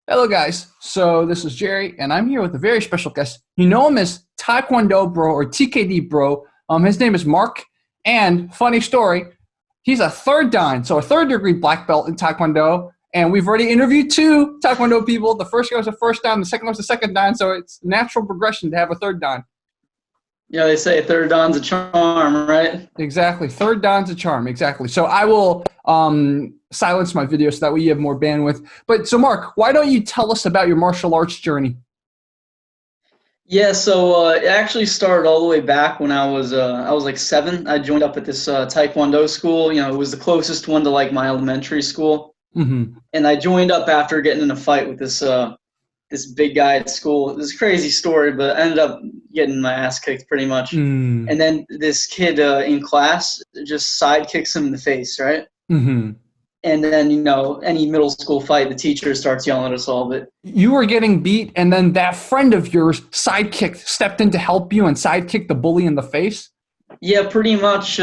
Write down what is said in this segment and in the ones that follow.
Hello, guys. So this is Jerry, and I'm here with a very special guest. You know him as Taekwondo Bro or TKD Bro. His name is Mark, and funny story, he's a third dan, so a third degree black belt in Taekwondo. And we've already interviewed two Taekwondo people. The first guy was the first dan, the second was the second dan, so it's natural progression to have a third dan. Yeah, they say third dan's a charm, right? Exactly. Third dan's a charm. Exactly. So I will silence my video so that way you have more bandwidth. But so Mark, why don't you tell us about your martial arts journey? Yeah, so it actually started all the way back when I was like 7. I joined up at this Taekwondo school. You know, it was the closest one to like my elementary school, Mm-hmm. and I joined up after getting in a fight with this big guy at school. It was a crazy story, but I ended up getting my ass kicked pretty much. Mm. And then this kid in class just side kicks him in the face, right? Mm-hmm. And then, any middle school fight, the teacher starts yelling at us all. But You were getting beat, and then that friend of yours, sidekick, stepped in to help you and sidekicked the bully in the face? yeah, pretty much.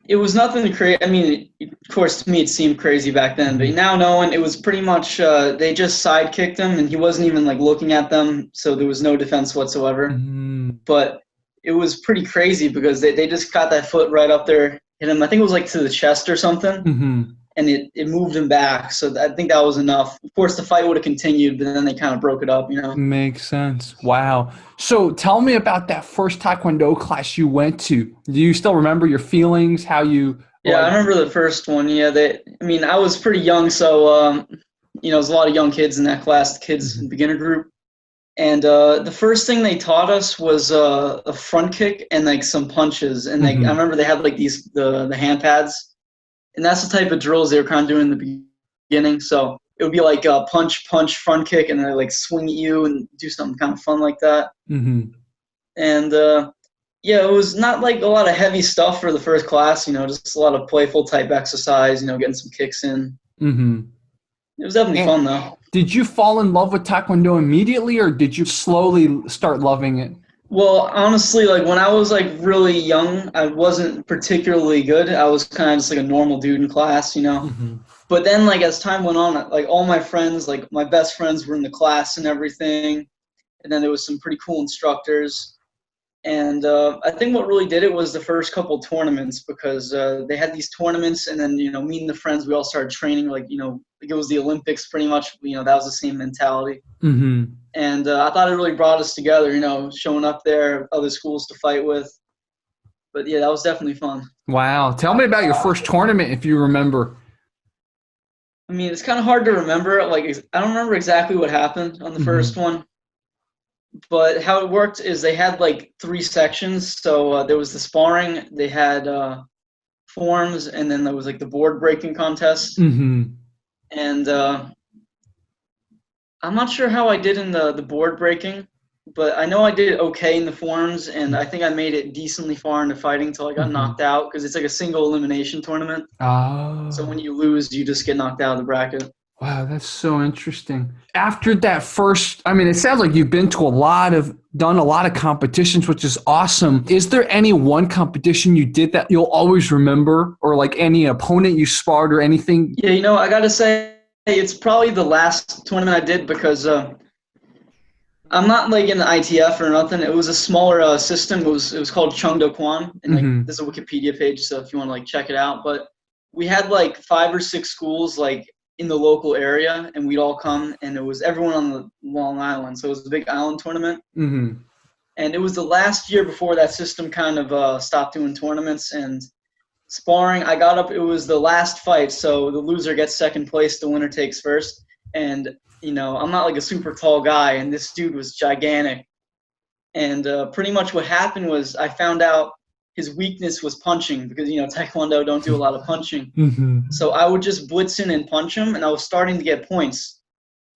It was nothing crazy. I mean, of course, to me it seemed crazy back then, but now knowing it was pretty much they just side kicked him, and he wasn't even like looking at them, so there was no defense whatsoever. Mm-hmm. But it was pretty crazy because they just got that foot right up there, hit him. I think it was like to the chest or something, Mm-hmm. and it moved him back. So I think that was enough. Of course, the fight would have continued, but then they kind of broke it up, Makes sense. Wow. So tell me about that first Taekwondo class you went to. Do you still remember your feelings, how you Yeah, I like? remember the first one. Yeah, I was pretty young, so there's a lot of young kids in that class, the kids Mhm. beginner group. And the first thing they taught us was a front kick and like some punches. And I Mhm. remember they had like the hand pads, and that's the type of drills they were kind of doing in the beginning. So it would be like a punch, punch, front kick, and then like swing at you and do something kind of fun like that. Mhm. And yeah, it was not like a lot of heavy stuff for the first class. Just a lot of playful type exercise. Getting some kicks in. Mhm. It was definitely And fun though. did you fall in love with Taekwondo immediately, or did you slowly start loving it? Well, honestly, like when I was like really young, I wasn't particularly good. I was kind of just like a normal dude in class. Mhm. But then like as time went on, like all my friends, like my best friends were in the class and everything. And then there was some pretty cool instructors. And I think what really did it was the first couple tournaments because they had these tournaments, and then me and the friends we all started training like it was the Olympics pretty much. That was the same mentality, Mhm. and I thought it really brought us together. Showing up there, other schools to fight with. But yeah, that was definitely fun. Wow. Tell me about your first tournament if you remember. I mean, it's kind of hard to remember. Like I don't remember exactly what happened on the first Mhm. one, but how it worked is they had like 3 sections. So there was the sparring, they had forms, and then there was like the board breaking contest. Mhm. And I'm not sure how I did in the board breaking, but I know I did okay in the forms, and I think I made it decently far into fighting till I got Mhm. knocked out because it's like a single elimination tournament. So when Oh. you lose, you just get knocked out of the bracket. Wow, that's so interesting. After that first, I mean, it sounds like you've been to done a lot of competitions, which is awesome. Is there any one competition you did that you'll always remember, or like any opponent you sparred or anything? Yeah, I gotta say it's probably the last tournament I did because I'm not like in the ITF or nothing. It was a smaller system. It was called Chungdo Kwan, and like Mm-hmm. there's a Wikipedia page, so if you want to like check it out. But we had like 5 or 6 schools like in the local area, and we'd all come, and it was everyone on the Long Island. So it was a big island tournament, Mm-hmm. and it was the last year before that system kind of stopped doing tournaments and sparring. I got up. It was the last fight, so the loser gets second place. The winner takes first, and I'm not like a super tall guy, and this dude was gigantic. And pretty much what happened was I found out his weakness was punching because Taekwondo don't do a lot of punching. Mm-hmm. So I would just blitz in and punch him, and I was starting to get points.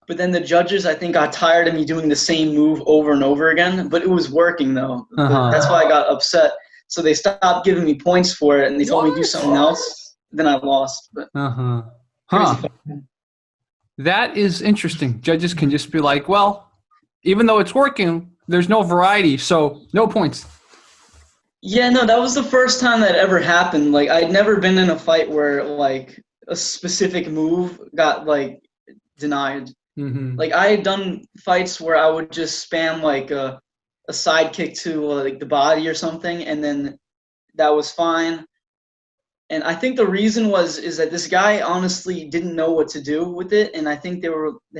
But then the judges, I think, got tired of me doing the same move over and over again. But it was working though. But that's Uh-huh. why I got upset. So they stopped giving me points for it, and they told me to do What? something else. Then I lost. But Uh-huh. crazy Huh. fun. That is interesting. Judges can just be like, well, even though it's working, there's no variety, so no points. Yeah, no, that was the first time that ever happened. Like I'd never been in a fight where like a specific move got like denied. Mm-hmm. Like I had done fights where I would just spam like a side kick to like the body or something, and then that was fine. And I think the reason is that this guy honestly didn't know what to do with it, and I think they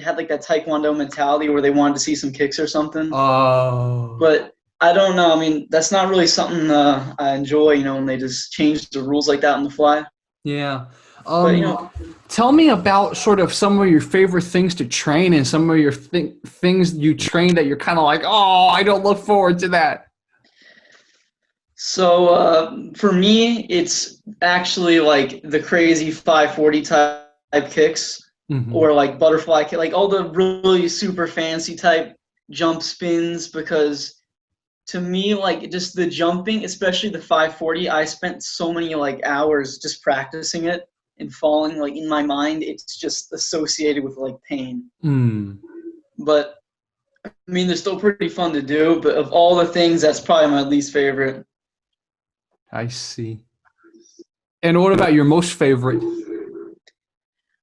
had like that Taekwondo mentality where they wanted to see some kicks or something. Oh. But I don't know. I mean, that's not really something I enjoy, when they just change the rules like that on the fly. Yeah. But Tell me about sort of some of your favorite things to train and some of your things you train that you're kind of like, oh, I don't look forward to that. so for me, it's actually like the crazy 540 type kicks, Mm-hmm. or like butterfly kick, like all the really super fancy type jump spins. Because to me, like just the jumping, especially the 540, I spent so many like hours just practicing it and falling. Like in my mind, it's just associated with like pain. Mm, But I mean, they're still pretty fun to do. But of all the things, that's probably my least favorite. I see. And what about your most favorite?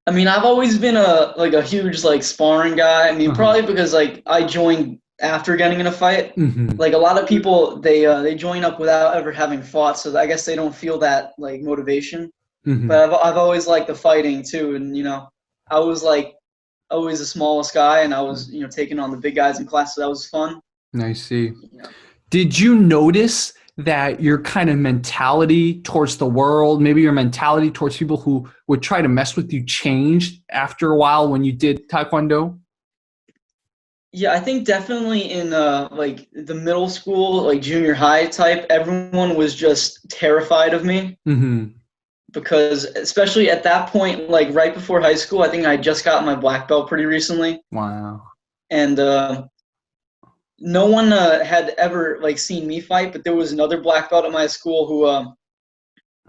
I mean, I've always been a huge like sparring guy. I mean, Uh-huh. probably because like I joined after getting in a fight. Mm-hmm. Like a lot of people, they join up without ever having fought, so I guess they don't feel that like motivation. Mm-hmm. But I've always liked the fighting too, and I was like always the smallest guy, and I was taking on the big guys in class, so that was fun. I see. You know. Did you notice that your kind of mentality towards the world, maybe your mentality towards people who would try to mess with you changed after a while when you did Taekwondo? Yeah, I think definitely in like the middle school, like junior high type, everyone was just terrified of me. Mm-hmm. Because especially at that point, like right before high school, I think I just got my black belt pretty recently, Wow. and no one had ever like seen me fight. But there was another black belt at my school who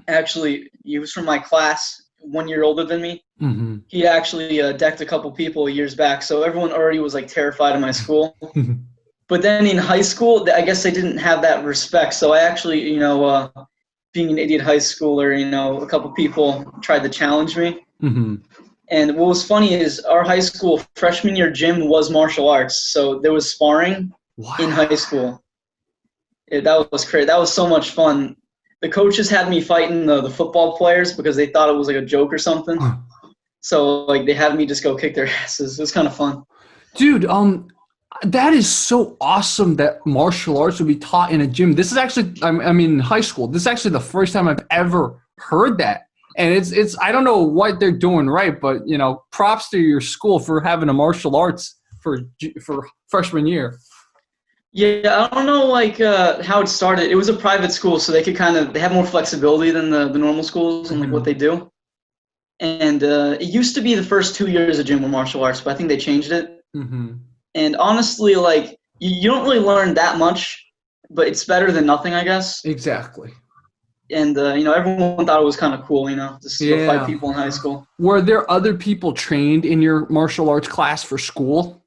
actually he was from my class, 1 year older than me. Mm-hmm. He actually decked a couple people years back, so everyone already was like terrified of my school. But then in high school, I guess they didn't have that respect. So I actually, being an idiot high schooler, a couple people tried to challenge me. Mm-hmm. And what was funny is our high school freshman year gym was martial arts, so there was sparring in Wow. high school. That was crazy. That was so much fun. The coaches had me fighting the football players because they thought it was like a joke or something. So like they had me just go kick their asses. It was kind of fun. Dude, that is so awesome that martial arts would be taught in a gym. This is actually, I mean, in high school. This is actually the first time I've ever heard that. And it's I don't know what they're doing right, but props to your school for having a martial arts for freshman year. Yeah, I don't know like how it started. It was a private school, so they have more flexibility than the normal schools and like what Mm-hmm. they do. And it used to be the first 2 years of gym were martial arts, but I think they changed it. Mm-hmm. And honestly, like you don't really learn that much, but it's better than nothing, I guess. Exactly. And everyone thought it was kind of cool, just to go fight Yeah. people in high school. Were there other people trained in your martial arts class for school?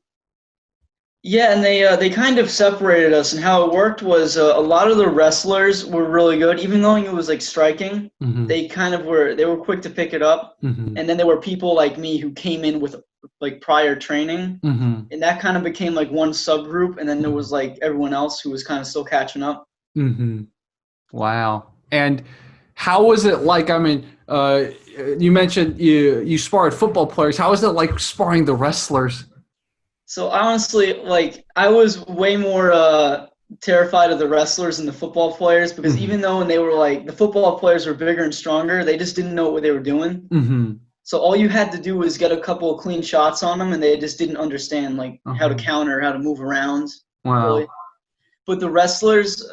Yeah, and they kind of separated us. And how it worked was a lot of the wrestlers were really good, even though it was like striking. Mm-hmm. They were quick to pick it up. Mm-hmm. And then there were people like me who came in with like prior training, Mm-hmm. and that kind of became like one subgroup. And then there was like everyone else who was kind of still catching up. Mm-hmm. Wow. And how was it like? I mean, you mentioned you sparred football players. How was it like sparring the wrestlers? So honestly, like I was way more terrified of the wrestlers than the football players, because Mm-hmm. even though when they were like the football players were bigger and stronger, they just didn't know what they were doing. Mm-hmm. So all you had to do was get a couple of clean shots on them, and they just didn't understand like how to Uh-huh. counter, how to move around, really. Wow. But the wrestlers,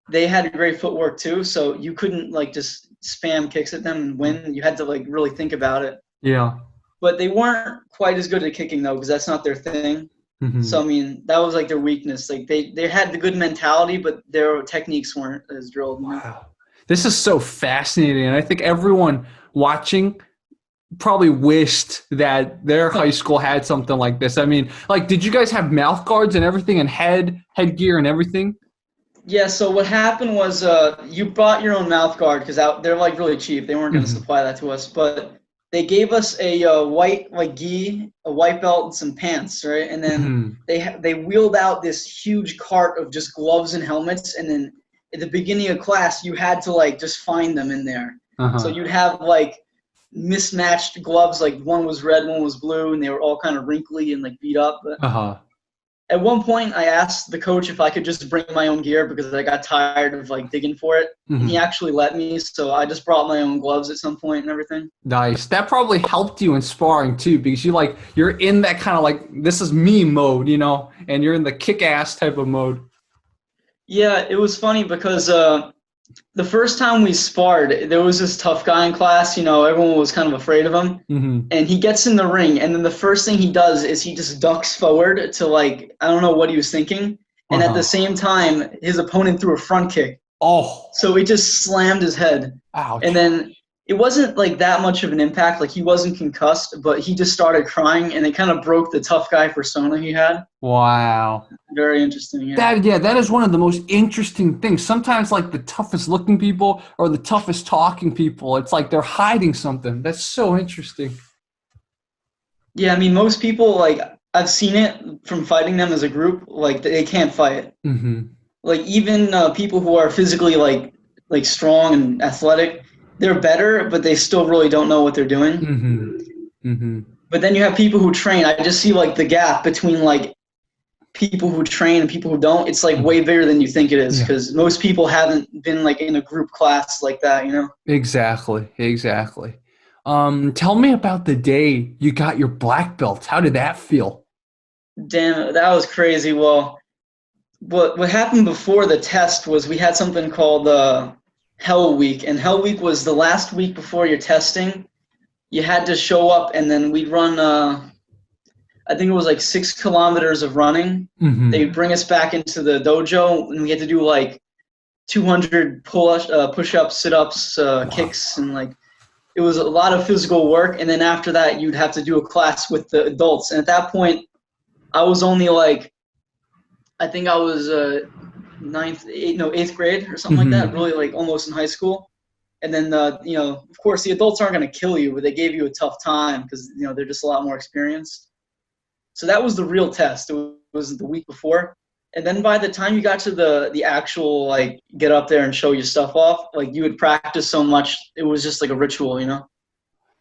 they had great footwork too, so you couldn't like just spam kicks at them and win. You had to like really think about it. Yeah. But they weren't quite as good at kicking though, because that's not their thing. Mm-hmm. So I mean, that was like their weakness. Like they had the good mentality, but their techniques weren't as drilled. Wow. This is so fascinating. And I think everyone watching probably wished that their high school had something like this. I mean, like, did you guys have mouth guards and everything and headgear and everything? Yeah. So what happened was you bought your own mouth guard because they're like really cheap. They weren't going to Mm-hmm. supply that to us, but they gave us a white like gi, a white belt, and some pants, right? And then Mhm. they wheeled out this huge cart of just gloves and helmets, and then at the beginning of class, you had to like just find them in there. So Uh-huh. you'd have like mismatched gloves, like one was red, one was blue, and they were all kind of wrinkly and like beat up. But Uh-huh. at one point, I asked the coach if I could just bring my own gear because I got tired of like digging for it, and he Mhm. actually let me. So I just brought my own gloves at some point and everything. Nice. That probably helped you in sparring too, because you're in that kind of like this is me mode, and you're in the kick ass type of mode. Yeah, it was funny because the first time we sparred, there was this tough guy in class. Everyone was kind of afraid of him. Hmm. And he gets in the ring, and then the first thing he does is he just ducks forward to like, I don't know what he was thinking. And at the Uh-huh. same time, his opponent threw a front kick. Oh, So he just slammed his head. And ouch. then it wasn't like that much of an impact. Like he wasn't concussed, but he just started crying, and it kind of broke the tough guy persona he had. Wow. Very interesting, yeah. That is one of the most interesting things. Sometimes like the toughest looking people or the toughest talking people, it's like they're hiding something. That's so interesting. Yeah, I mean, most people, like, I've seen it from fighting them as a group, like, they can't fight. Hmm. Like, even people who are physically, like strong and athletic, they're better, but they still really don't know what they're doing. Hmm. Hmm. But then you have people who train. I just see, like, the gap between, like, people who train and people who don't. It's, like, way bigger than you think it is Yeah. because most people haven't been, like, in a group class like that. Exactly. Exactly. Tell me about the day you got your black belt. How did that feel? Damn, that was crazy. Well, what happened before the test was we had something called Hell Week, and Hell Week was the last week before your testing. You had to show up, and then we'd run. I think it was like 6 kilometers of running. Hmm. They'd bring us back into the dojo, and we had to do like 200 push-ups, sit-ups, Wow. kicks, and like it was a lot of physical work. And then after that, you'd have to do a class with the adults. And at that point, I was only like I think I was eighth grade or something like that. Hmm. Really, like almost in high school. And then, of course, the adults aren't going to kill you, but they gave you a tough time because they're just a lot more experienced. So that was the real test. It was the week before, and then by the time you got to the actual like get up there and show your stuff off, like you would practice so much, it was just like a ritual.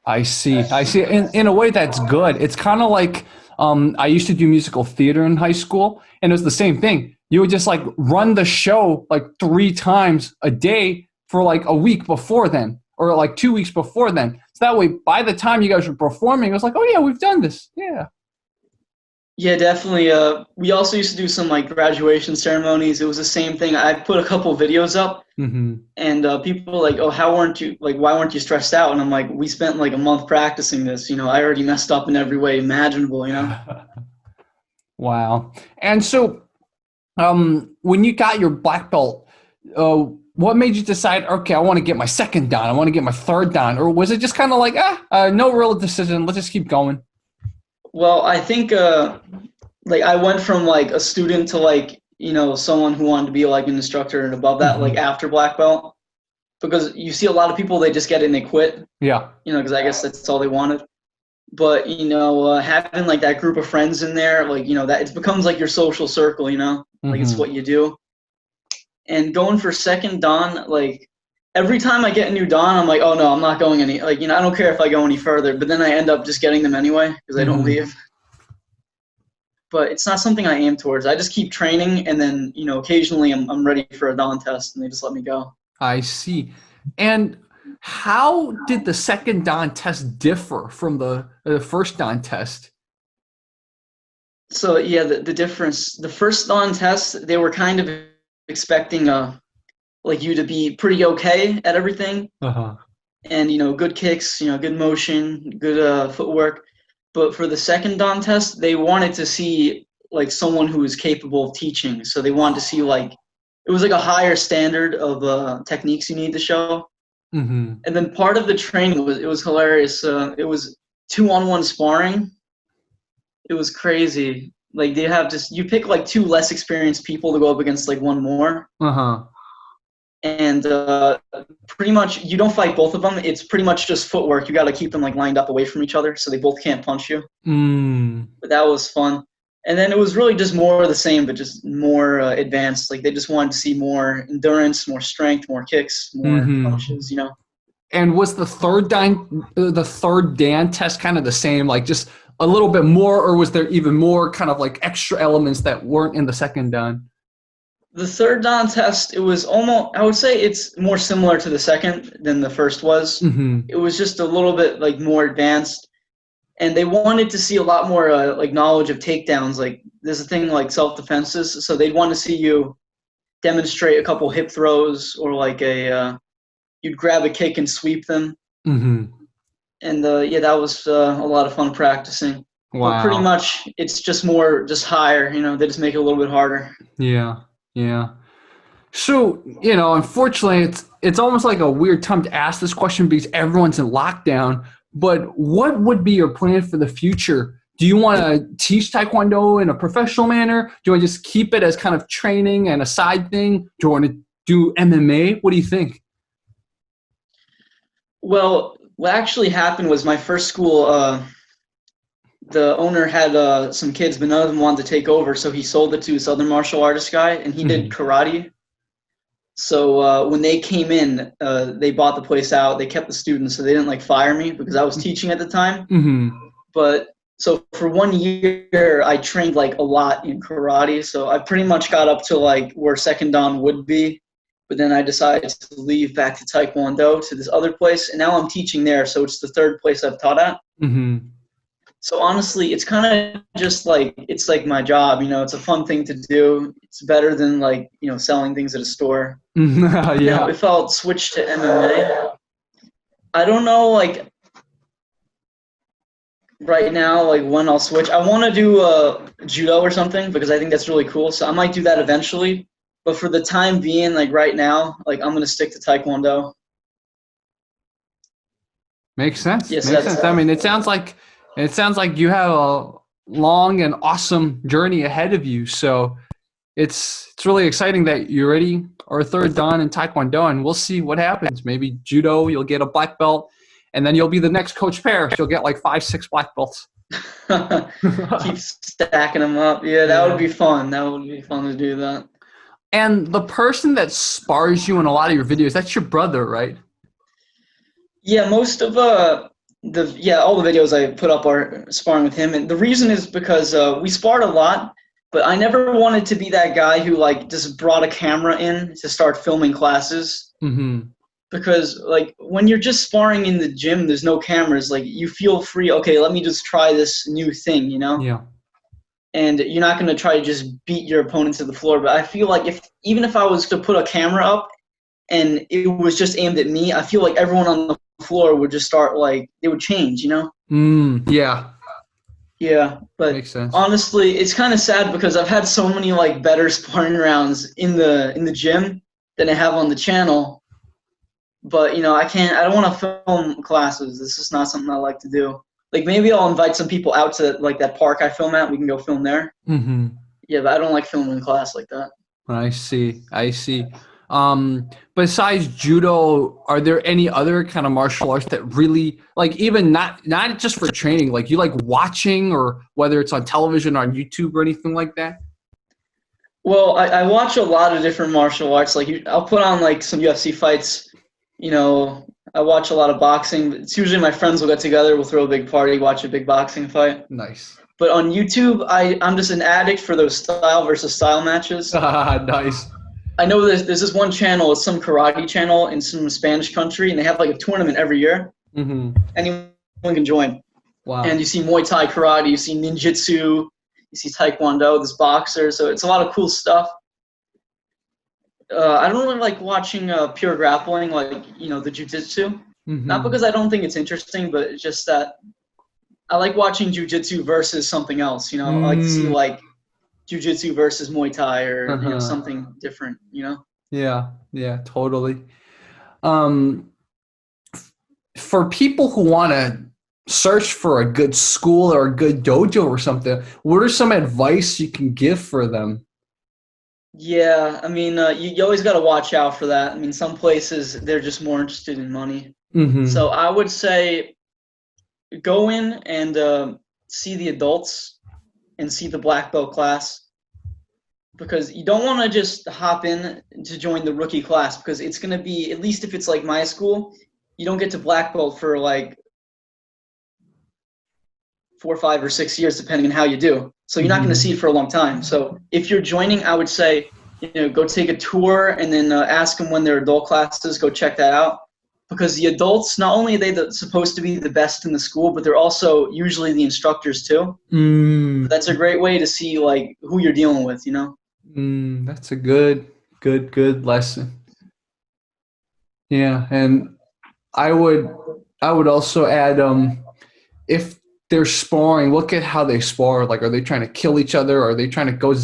I see. I see. In a way, that's good. It's kind of like I used to do musical theater in high school, and it was the same thing. You would just like run the show like 3 times a day for like a week before then, or like 2 weeks before then. So that way, by the time you guys were performing, it was like, oh yeah, we've done this. Yeah. Yeah, definitely. We also used to do some like graduation ceremonies. It was the same thing. I put a couple videos up, Hmm. and people were like, "Oh, why weren't you stressed out?" And I'm like, "We spent like a month practicing this. I already messed up in every way imaginable." Wow. And so, when you got your black belt, uh, what made you decide? Okay, I want to get my second down. I want to get my third down, or was it just kind of like, no real decision. Let's just keep going. Well, I think like I went from like a student to like someone who wanted to be like an instructor, and above that, like Hmm. after black belt, because you see a lot of people they just get it and they quit. Yeah. Because I guess that's all they wanted. But having like that group of friends in there, like that it becomes like your social circle. Like it's Hmm. what you do. And going for second dawn, like every time I get a new dawn, I'm like, oh no, I'm not going any. Like I don't care if I go any further. But then I end up just getting them anyway because I don't Hmm. leave. But it's not something I aim towards. I just keep training, and then occasionally I'm ready for a dawn test, and they just let me go. I see. And how did the second Don test differ from the first Don test? So yeah, the difference. The first dawn test, they were kind of expecting like you to be pretty okay at everything, Uh-huh. and good kicks, good motion, good footwork. But for the second dawn test, they wanted to see like someone who was capable of teaching. So they wanted to see like it was like a higher standard of techniques you need to show. Hmm. And then part of the training was hilarious. It was 2-on-1 sparring. It was crazy. Like they have just you pick like two less experienced people to go up against like one more. Uh-huh. and pretty much you don't fight both of them. It's pretty much just footwork. You got to keep them like lined up away from each other so they both can't punch you. But that was fun. And then it was really just more of the same, but just more advanced. Like they just wanted to see more endurance, more strength, more kicks, more punches. You know. And was the third Dan test kind of the same, like just a little bit more, or was there even more kind of like extra elements that weren't in the second Dan? The third Dan test, it was almost, I would say it's more similar to the second than the first was. It was just a little bit like more advanced. And they wanted to see a lot more like knowledge of takedowns. Like there's a thing like self-defenses. So they'd want to see you demonstrate a couple hip throws or like you'd grab a kick and sweep them. And yeah, that was a lot of fun practicing. Wow. But pretty much it's just more, just higher, you know, they just make it a little bit harder. Yeah. Yeah. So, you know, unfortunately, it's almost like a weird time to ask this question because everyone's in lockdown. But what would be your plan for the future? Do you want to teach Taekwondo in a professional manner? Do you want to just keep it as kind of training and a side thing? Do you want to do MMA? What do you think? Well, what actually happened was my first school, the owner had some kids, but none of them wanted to take over, so he sold it to this other martial artist guy, and he did karate. So when they came in, they bought the place out. They kept the students, so they didn't like fire me because I was teaching at the time. But so for 1 year, I trained like a lot in karate. So I pretty much got up to like where second dan would be. But then I decided to leave back to Taekwondo to this other place, and now I'm teaching there. So it's the third place I've taught at. So honestly, it's kind of just like, it's like my job, you know, it's a fun thing to do. It's better than like, you know, selling things at a store. Yeah. Now, if I'll switch to MMA, I don't know, like right now, like when I'll switch. I want to do judo or something because I think that's really cool. So I might do that eventually. But for the time being, like right now, like I'm going to stick to Taekwondo. Makes sense. Yes, Makes sense. I mean, it sounds like you have a long and awesome journey ahead of you. So it's really exciting that you already are third dan in Taekwondo, and we'll see what happens. Maybe judo, you'll get a black belt, and then you'll be the next Coach Parrish. You'll get like 5, 6 black belts. Keep stacking them up. Yeah, that would be fun. That would be fun to do that. And the person that spars you in a lot of your videos, that's your brother, right? Yeah, most of all the videos I put up are sparring with him, and the reason is because we sparred a lot, but I never wanted to be that guy who like just brought a camera in to start filming classes. Because like when you're just sparring in the gym, there's no cameras. Like you feel free. Okay, let me just try this new thing, you know? Yeah. And you're not going to try to just beat your opponent to the floor. But I feel like even if I was to put a camera up and it was just aimed at me, I feel like everyone on the floor would just start like, they would change, you know? Yeah. Yeah, but makes sense. Honestly, it's kind of sad because I've had so many like better sparring rounds in the gym than I have on the channel. But you know, I don't want to film classes. This is not something I like to do. Like maybe I'll invite some people out to like that park I film at. We can go film there. Yeah, but I don't like filming in class like that. I see. Besides judo, are there any other kind of martial arts that really like, even not just for training, like you like watching, or whether it's on television or on YouTube or anything like that? Well, I watch a lot of different martial arts. Like I'll put on like some UFC fights. You know, I watch a lot of boxing. It's usually my friends will get together, we'll throw a big party, watch a big boxing fight. Nice. But on YouTube, I'm just an addict for those style versus style matches. Nice. I know there's this one channel, it's some karate channel in some Spanish country, and they have like a tournament every year. Anyone can join. Wow. And you see Muay Thai karate, you see ninjutsu, you see Taekwondo, this boxer. So it's a lot of cool stuff. I don't really like watching pure grappling, like, you know, the jiu-jitsu. Not because I don't think it's interesting, but it's just that I like watching jiu-jitsu versus something else, you know. I like to see like jiu-jitsu versus Muay Thai or you know, something different, you know. Yeah, totally. For people who want to search for a good school or a good dojo or something, what are some advice you can give for them? Yeah, I mean, you always got to watch out for that. I mean, some places they're just more interested in money. So Mm-hmm. I would say go in and see the adults and see the black belt class, because you don't want to just hop in to join the rookie class, because it's going to be, at least if it's like my school, you don't get to black belt for like 4, 5, or 6 years, depending on how you do. So you're not going to see Mm-hmm. it for a long time. So if you're joining, I would say, go take a tour and then ask them when their adult classes. Go check that out, because the adults, not only are they supposed to be the best in the school, but they're also usually the instructors too. Mm, That's a great way to see like who you're dealing with. that's a good lesson. Yeah, and I would I would also add if they're sparring, look at how they spar. Like, are they trying to kill each other? Or are they trying to go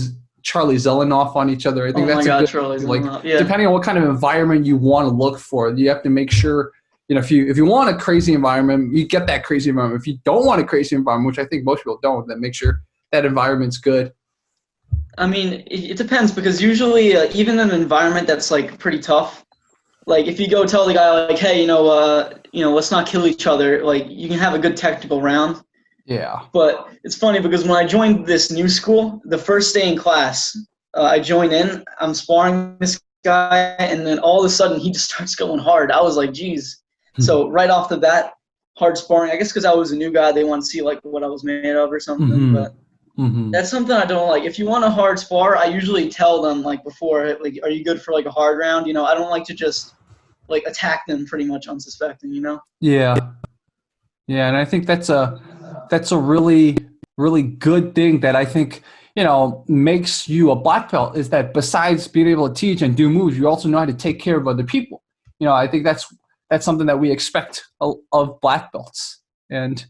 Charlie Zellenoff on each other? I think Oh my that's a God, good Charlie's like yeah. depending on what kind of environment you want to look for, you have to make sure if you want a crazy environment, you get that crazy environment. If you don't want a crazy environment, which I think most people don't, then make sure that environment's good. I mean, it depends, because usually, even in an environment that's like pretty tough, like if you go tell the guy like, hey, let's not kill each other, like you can have a good technical round. Yeah. But it's funny because when I joined this new school, the first day in class, I join in, I'm sparring this guy, and then all of a sudden he just starts going hard. I was like, geez. So right off the bat, hard sparring. I guess because I was a new guy, they want to see like what I was made of or something. Mm-hmm. But Mm-hmm. that's something I don't like. If you want a hard spar, I usually tell them like before, like, are you good for like a hard round? I don't like to just like attack them pretty much unsuspecting. Yeah. Yeah, and I think that's a really good thing that I think makes you a black belt, is that besides being able to teach and do moves, you also know how to take care of other people. I think that's something that we expect of black belts, and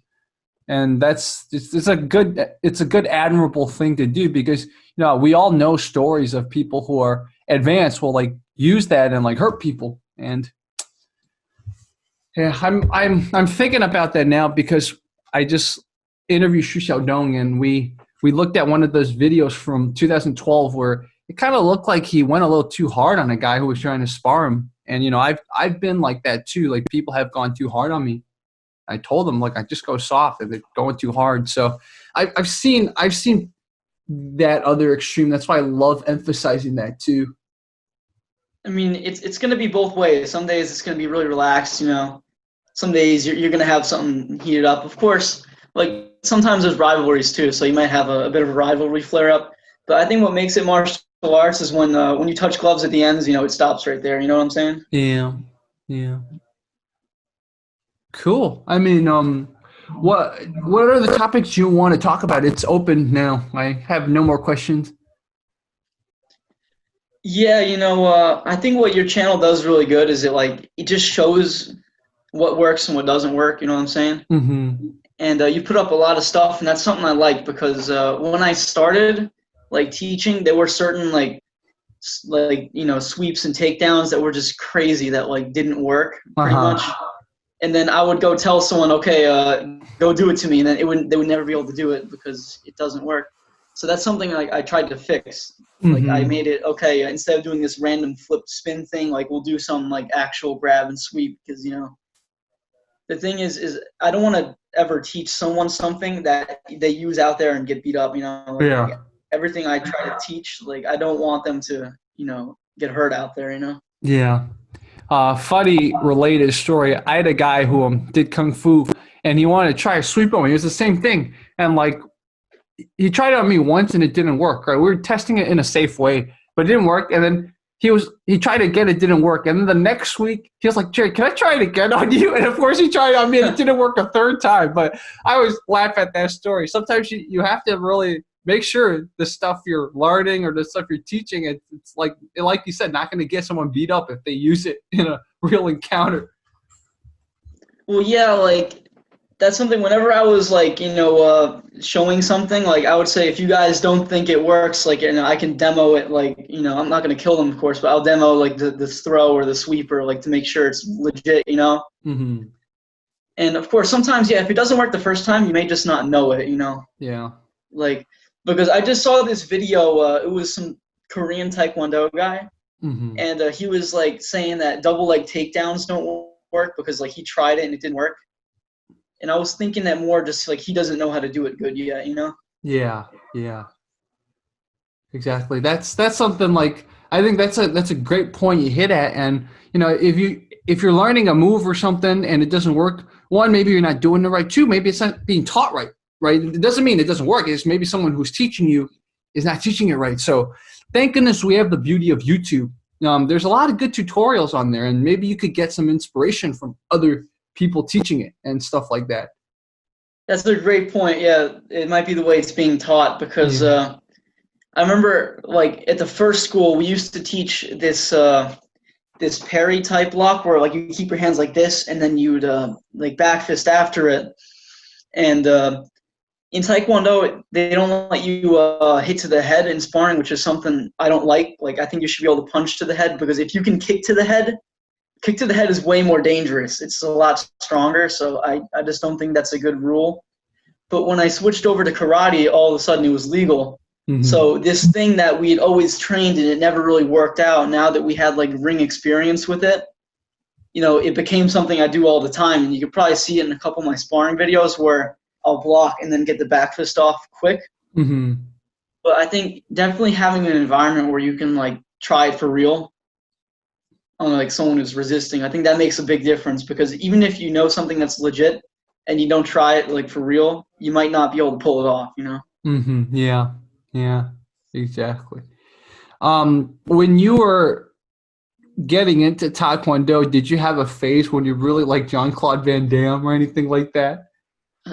it's a good admirable thing to do, because we all know stories of people who are advanced will like use that and like hurt people. And yeah, I'm thinking about that now, because I just interviewed Xu Xiaodong, and we looked at one of those videos from 2012 where it kind of looked like he went a little too hard on a guy who was trying to spar him. And I've been like that too. Like, people have gone too hard on me. I told them, like, I just go soft, and they're going too hard. So I've seen that other extreme. That's why I love emphasizing that too. I mean, it's going to be both ways. Some days it's going to be really relaxed. Some days you're going to have something heated up. Of course, like sometimes there's rivalries too, so you might have a bit of a rivalry flare up. But I think what makes it martial arts is when you touch gloves at the ends, it stops right there. You know what I'm saying? Yeah, yeah. Cool. I mean, what are the topics you want to talk about? It's open now. I have no more questions. Yeah, I think what your channel does really good is it just shows what works and what doesn't work. You know what I'm saying? Mm-hmm. And you put up a lot of stuff, and that's something I like, because when I started like teaching, there were certain sweeps and takedowns that were just crazy, that like didn't work pretty much. Uh-huh. And then I would go tell someone, okay, go do it to me, and then they would never be able to do it because it doesn't work. So that's something like I tried to fix. Like I Mm-hmm. made it okay, instead of doing this random flip spin thing, like we'll do some like actual grab and sweep, because the thing is I don't want to ever teach someone something that they use out there and get beat up. Like Yeah. everything I try to teach, like I don't want them to get hurt out there. Yeah. Funny related story. I had a guy who did kung fu, and he wanted to try a sweep on me. It was the same thing, and like he tried it on me once, and it didn't work. Right, we were testing it in a safe way, but it didn't work. And then he tried again, it didn't work. And then the next week, he was like, "Jerry, can I try it again on you?" And of course, he tried it on me, and it didn't work a third time. But I always laugh at that story. Sometimes you have to really make sure the stuff you're learning or the stuff you're teaching, it's like you said, not going to get someone beat up if they use it in a real encounter. Well, yeah, like that's something. Whenever I was like, showing something, like I would say, if you guys don't think it works, like, I can demo it. Like, I'm not gonna kill them, of course, but I'll demo like this throw or the sweeper, like to make sure it's legit. Mm-hmm. And of course, sometimes, yeah, if it doesn't work the first time, you may just not know it. Yeah. Like because I just saw this video. It was some Korean Taekwondo guy, Mm-hmm. and he was like saying that double leg takedowns don't work because like he tried it and it didn't work. And I was thinking that more just like he doesn't know how to do it good yet, you know? Yeah, yeah, exactly. That's something like I think that's a great point you hit at. And if you're learning a move or something and it doesn't work, one, maybe you're not doing it right. Two, maybe it's not being taught right. Right? It doesn't mean it doesn't work. It's maybe someone who's teaching you is not teaching it right. So thank goodness we have the beauty of YouTube. There's a lot of good tutorials on there, and maybe you could get some inspiration from other people teaching it and stuff like that. That's a great point. Yeah, it might be the way it's being taught because Yeah. I remember like at the first school we used to teach this parry type block where like you keep your hands like this and then you'd like back fist after it. And in Taekwondo, they don't let you hit to the head in sparring, which is something I don't like. Like I think you should be able to punch to the head because if you can kick to the head is way more dangerous. It's a lot stronger, so I just don't think that's a good rule. But when I switched over to karate, all of a sudden it was legal. Mm-hmm. So this thing that we had always trained and it never really worked out, now that we had like ring experience with it, it became something I do all the time. And you could probably see it in a couple of my sparring videos where I'll block and then get the back fist off quick. Mm-hmm. But I think definitely having an environment where you can like try it for real, like someone who's resisting, I think that makes a big difference because even if you know something that's legit and you don't try it like for real, you might not be able to pull it off, Mm-hmm. Yeah. Yeah. Exactly. When you were getting into Taekwondo, did you have a phase when you really liked Jean-Claude Van Damme or anything like that?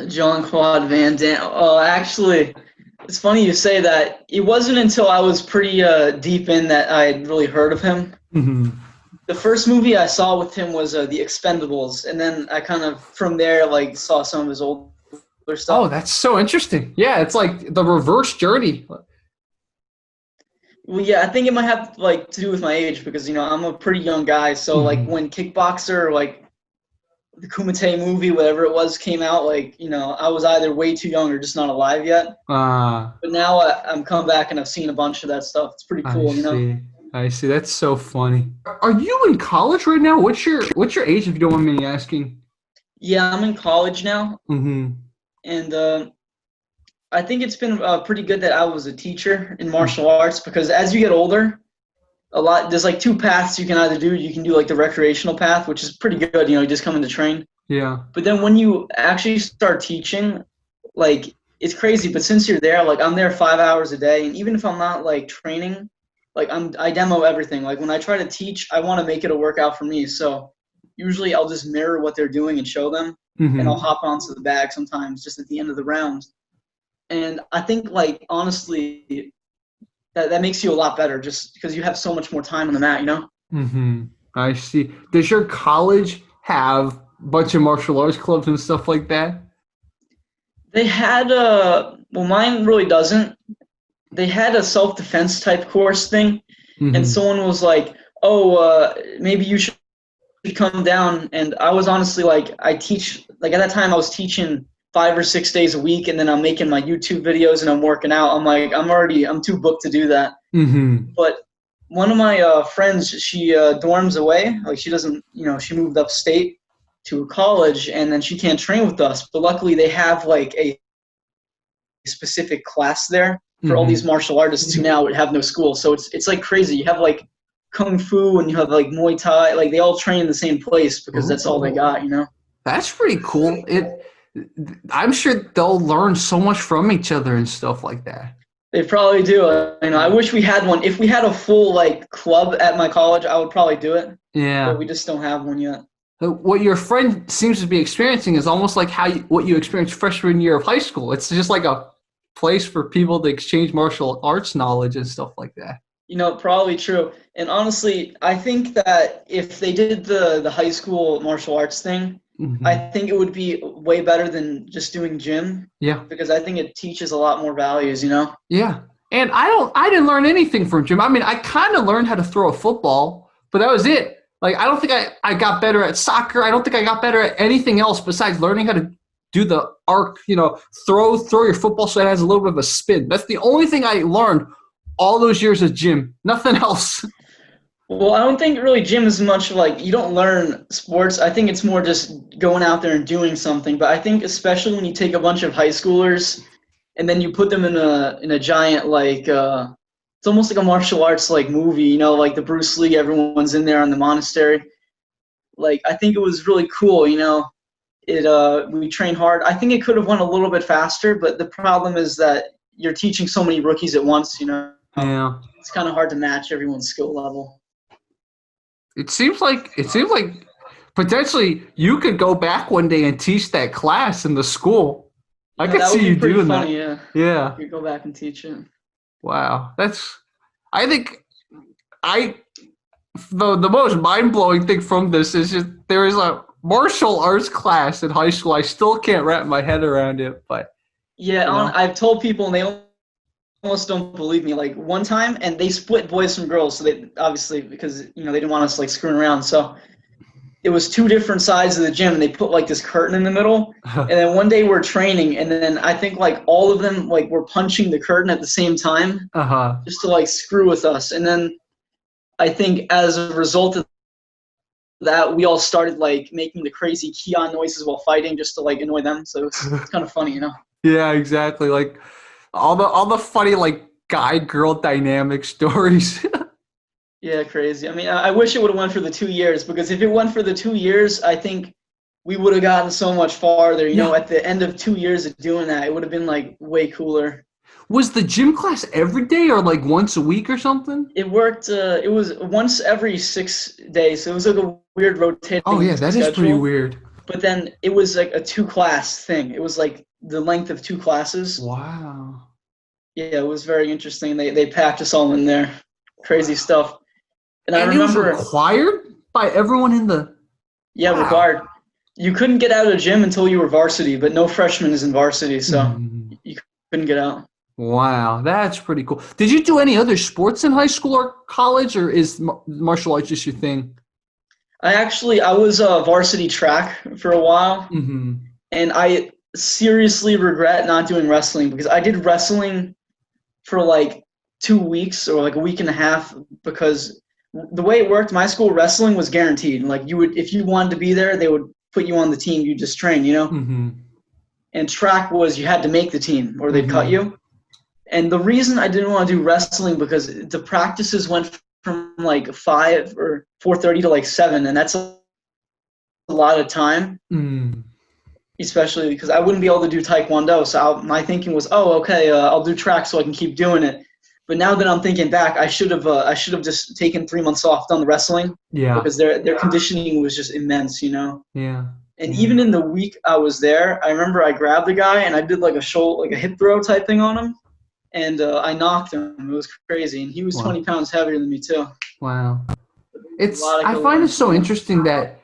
Jean-Claude Van Damme. Oh, actually, it's funny you say that. It wasn't until I was pretty deep in that I had really heard of him. Mm-hmm. The first movie I saw with him was The Expendables, and then I kind of from there like saw some of his older Oh, stuff. that's so interesting. Yeah, it's like the reverse journey. Well, yeah, I think it might have like to do with my age because I'm a pretty young guy. So like Mm-hmm. when Kickboxer, like the Kumite movie, whatever it was, came out, like I was either way too young or just not alive yet. Uh, But now I'm come back and I've seen a bunch of that stuff. It's pretty I cool. see. I see. That's so funny. Are you in college right now? What's your age, if you don't mind me asking? Yeah, I'm in college now, Mm-hmm. and I think it's been pretty good that I was a teacher in martial arts because as you get older, there's like two paths you can either do. You can do like the recreational path, which is pretty good. You just come in to train. Yeah. But then when you actually start teaching, like it's crazy. But since you're there, like I'm there 5 hours a day, and even if I'm not like training, like I demo everything. Like when I try to teach, I want to make it a workout for me. So usually I'll just mirror what they're doing and show them, and I'll Mm-hmm. hop onto the bag sometimes just at the end of the round. And I think like honestly, that makes you a lot better just because you have so much more time on the mat. Mm-hmm. I see. Does your college have a bunch of martial arts clubs and stuff like that? They had well, mine really doesn't. They had a self-defense type course thing, and Mm-hmm. someone was like, "Oh, maybe you should come down." And I was honestly like, I teach like at that time I was teaching 5 or 6 days a week, and then I'm making my YouTube videos and I'm working out. I'm like, I'm too booked to do that. Mm-hmm. But one of my friends, she dorms away. Like she doesn't, she moved upstate to a college, and then she can't train with us. But luckily, they have like a specific class there for all these Mm-hmm. martial artists who now have no school. So it's like crazy. You have like kung fu and you have like Muay Thai. Like they all train in the same place because that's all they got. That's pretty cool. I'm sure they'll learn so much from each other and stuff like that. They probably do. I wish we had one. If we had a full like club at my college, I would probably do it. But Yeah. we just don't have one yet. What your friend seems to be experiencing is almost like what you experienced freshman year of high school. It's just like a place for people to exchange martial arts knowledge and stuff like that. Probably true. And honestly, I think that if they did the high school martial arts thing, I Mm-hmm. think it would be way better than just doing gym Yeah. because I think it teaches a lot more values. Yeah. And I didn't learn anything from gym. I mean, I kind of learned how to throw a football, but that was it. Like, I don't think I got better at soccer. I don't think I got better at anything else besides learning how to do the arc, throw your football so it has a little bit of a spin. That's the only thing I learned all those years of gym, nothing else. Well, I don't think really gym is much like you don't learn sports. I think it's more just going out there and doing something. But I think especially when you take a bunch of high schoolers and then you put them in a giant like it's almost like a martial arts like movie, you know, like the Bruce Lee, everyone's in there in the monastery. Like I think it was really cool, you know. We trained hard. I think it could have went a little bit faster, but the problem is that you're teaching so many rookies at once, you know. Yeah. It's kind of hard to match everyone's skill level. It seems like potentially you could go back one day and teach that class in the school. I could That would see be you pretty doing funny, that. yeah. Yeah. You could go back and teach it. Wow. I think the most mind blowing thing from this is just there is a martial arts class in high school. I still can't wrap my head around it, but Yeah, you know. I've told people and they almost don't believe me. Like one time, and they split boys from girls, so they obviously because you know they didn't want us like screwing around. So it was two different sides of the gym, and they put like this curtain in the middle. And then one day we're training, and then I think like all of them like were punching the curtain at the same time, just to like screw with us. And then I think as a result of that, we all started like making the crazy key-on noises while fighting, just to like annoy them. So it's kind of funny, you know. Yeah, exactly. Like all the funny like guy girl dynamic stories. Yeah, crazy. I mean, I wish it would have went for the 2 years because if it went for the 2 years, I think we would have gotten so much farther. You know, at the end of 2 years of doing that, it would have been like way cooler. Was the gym class every day or like once a week or something? It worked. It was once every 6 days. So it was like a weird rotating. Oh yeah, that schedule. is pretty weird. But then it was like a 2-class thing. It was like the length of 2 classes. Wow. Yeah, it was very interesting. They packed us all in there. Crazy stuff. And I it remember was required by everyone in the. Yeah, wow. required. You couldn't get out of the gym until you were varsity, but no freshman is in varsity, so you couldn't get out. Wow, that's pretty cool. Did you do any other sports in high school or college, or is martial arts just your thing? I was varsity track for a while, and I seriously regret not doing wrestling because I did wrestling for like 2 weeks or like a week and a half because the way it worked, my school wrestling was guaranteed. Like you would, if you wanted to be there, they would put you on the team. You just train, you know. And track was you had to make the team or they'd cut you. And the reason I didn't want to do wrestling because the practices went from like 5 or 4:30 to like 7, and that's a lot of time. Especially because I wouldn't be able to do Taekwondo. So my thinking was, oh, okay, I'll do track so I can keep doing it. But now that I'm thinking back, I should have just taken 3 months off, done the wrestling. Yeah. Because their conditioning was just immense, you know. Yeah. And even in the week I was there, I remember I grabbed the guy and I did like a hip throw type thing on him, and I knocked him. It was crazy, and he was 20 pounds heavier than me too. Wow. I find it so interesting that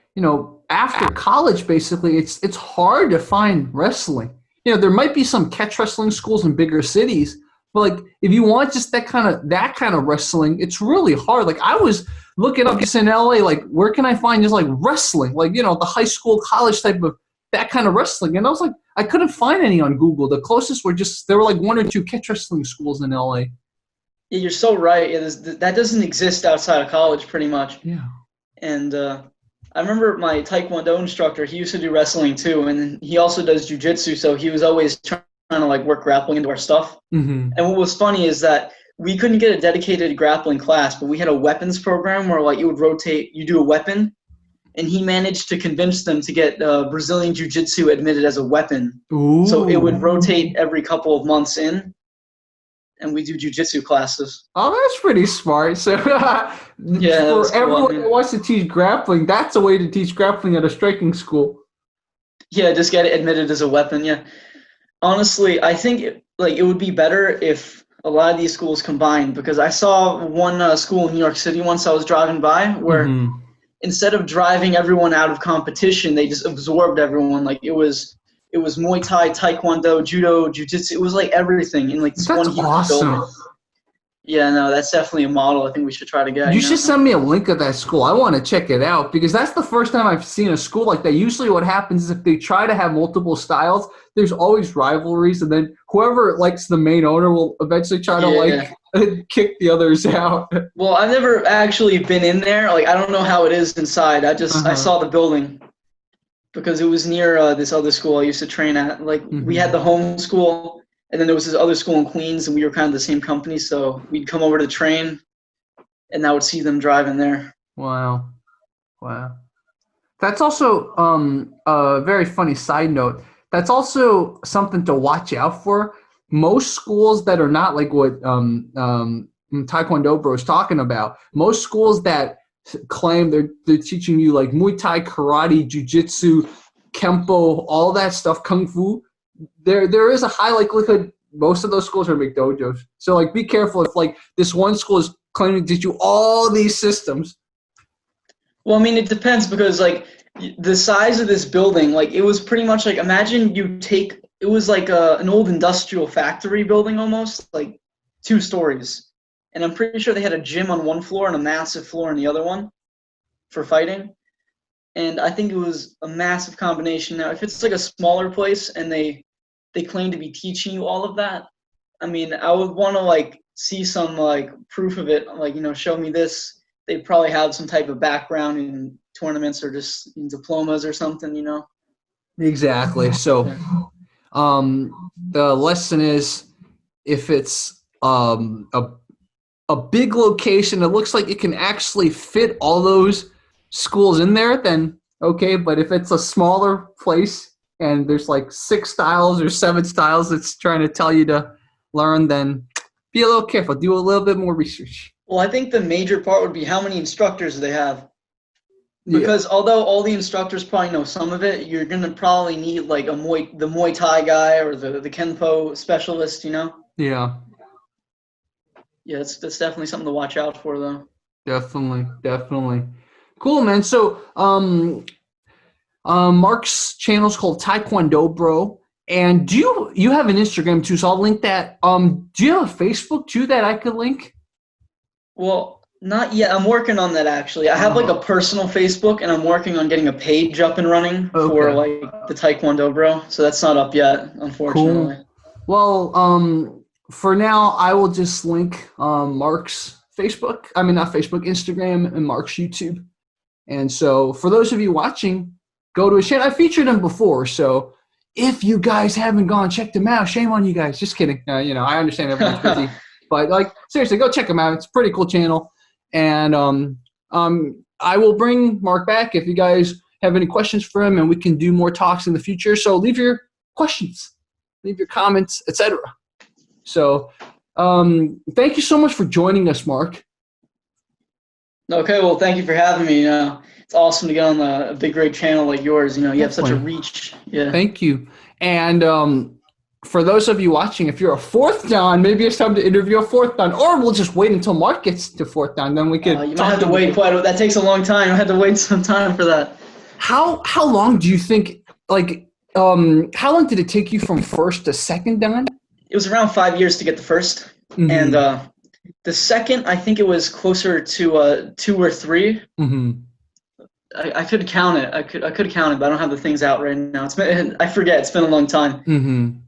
after college, basically, it's hard to find wrestling. There might be some catch wrestling schools in bigger cities. But like, if you want just that kind of wrestling, it's really hard. Like I was looking up just in LA, like where can I find just like wrestling, like the high school, college type of that kind of wrestling, and I was like, I couldn't find any on Google. The closest there were like 1 or 2 catch wrestling schools in LA. Yeah, you're so right. That doesn't exist outside of college, pretty much. Yeah. And I remember my Taekwondo instructor. He used to do wrestling too, and he also does jiu-jitsu. So he was always trying to like work grappling into our stuff. And what was funny is that we couldn't get a dedicated grappling class, but we had a weapons program where like you would rotate, you do a weapon, and he managed to convince them to get Brazilian jiu-jitsu admitted as a weapon. Ooh. So it would rotate every couple of months in, and we do jiu-jitsu classes. Oh, that's pretty smart. So yeah, for everyone who wants to teach grappling, that's a way to teach grappling at a striking school. Yeah, just get it admitted as a weapon, yeah. Honestly, I think it would be better if a lot of these schools combined, because I saw one school in New York City once I was driving by where instead of driving everyone out of competition, they just absorbed everyone. Like it was Muay Thai, Taekwondo, Judo, Jiu-Jitsu. It was like everything in like this one huge building. Yeah, no, that's definitely a model I think we should try to get. You should send me a link of that school. I want to check it out because that's the first time I've seen a school like that. Usually what happens is if they try to have multiple styles, there's always rivalries, and then whoever likes the main owner will eventually try to kick the others out. Well, I've never actually been in there. Like, I don't know how it is inside. I saw the building because it was near this other school I used to train at. Like, we had the home school, and then there was this other school in Queens, and we were kind of the same company. So we'd come over to train, and I would see them driving there. Wow. That's also a very funny side note. That's also something to watch out for. Most schools that are not like what Taekwondo Bro is talking about, most schools that claim they're teaching you like Muay Thai, karate, jiu-jitsu, kempo, all that stuff, kung fu, there is a high likelihood most of those schools are big dojos. So like be careful if like this one school is claiming to teach you all these systems. Well, I mean, it depends because like the size of this building, like it was pretty much like imagine it was like an old industrial factory building almost, like 2 stories. And I'm pretty sure they had a gym on one floor and a massive floor on the other one for fighting. And I think it was a massive combination. Now, if it's like a smaller place and they claim to be teaching you all of that, I mean, I would want to like see some like proof of it, like, show me this. They probably have some type of background in tournaments or just in diplomas or something, Exactly. So the lesson is if it's a big location, it looks like it can actually fit all those schools in there, then okay. But if it's a smaller place and there's like 6 styles or 7 styles it's trying to tell you to learn, then be a little careful. Do a little bit more research. Well, I think the major part would be how many instructors they have. Because although all the instructors probably know some of it, you're going to probably need like the Muay Thai guy or the Kenpo specialist, Yeah. Yeah, that's definitely something to watch out for, though. Definitely. Cool, man. So Mark's channel is called Taekwondo Bro. And do you have an Instagram too? So I'll link that. Do you have a Facebook too that I could link? Well, not yet. I'm working on that actually. I have like a personal Facebook, and I'm working on getting a page up and running for like the Taekwondo Bro. So that's not up yet, unfortunately. Cool. Well, for now, I will just link Mark's Facebook. I mean, not Facebook, Instagram, and Mark's YouTube. And so for those of you watching, go to his channel. I featured him before, so if you guys haven't gone, check them out. Shame on you guys. Just kidding. I understand everyone's busy. But like seriously, go check him out. It's a pretty cool channel. And I will bring Mark back if you guys have any questions for him, and we can do more talks in the future. So leave your questions, leave your comments, etc. So thank you so much for joining us, Mark. Okay, well, thank you for having me. It's awesome to get on a big, great channel like yours. You have such a reach. Yeah. Thank you. And for those of you watching, if you're a 4th Dan, maybe it's time to interview a 4th Dan, or we'll just wait until Mark gets to 4th Dan, then we could. You might have to wait that takes a long time. I have to wait some time for that. How long do you think? Like, how long did it take you from 1st to 2nd Dan? It was around 5 years to get the 1st, and the 2nd, I think it was closer to 2 or 3. I could count it. I could count it, but I don't have the things out right now. I forget. It's been a long time.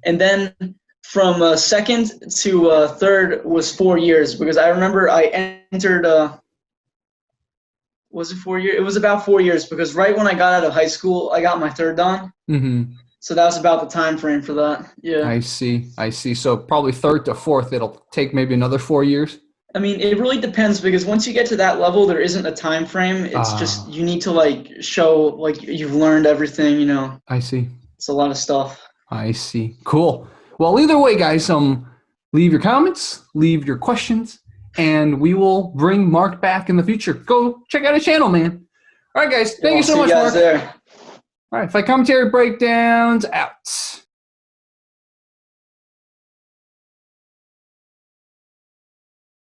And then from 2nd to 3rd was 4 years, because I remember I entered. Was it 4 years? It was about 4 years, because right when I got out of high school, I got my 3rd Dan. So that was about the time frame for that. Yeah. I see. So probably 3rd to 4th, it'll take maybe another 4 years. I mean, it really depends, because once you get to that level, there isn't a time frame. It's just you need to like show like you've learned everything. I see. It's a lot of stuff. I see. Cool. Well, either way, guys, leave your comments, leave your questions, and we will bring Mark back in the future. Go check out his channel, man. All right, guys. Thank you so much, Mark. There. All right, Fight Commentary Breakdowns out.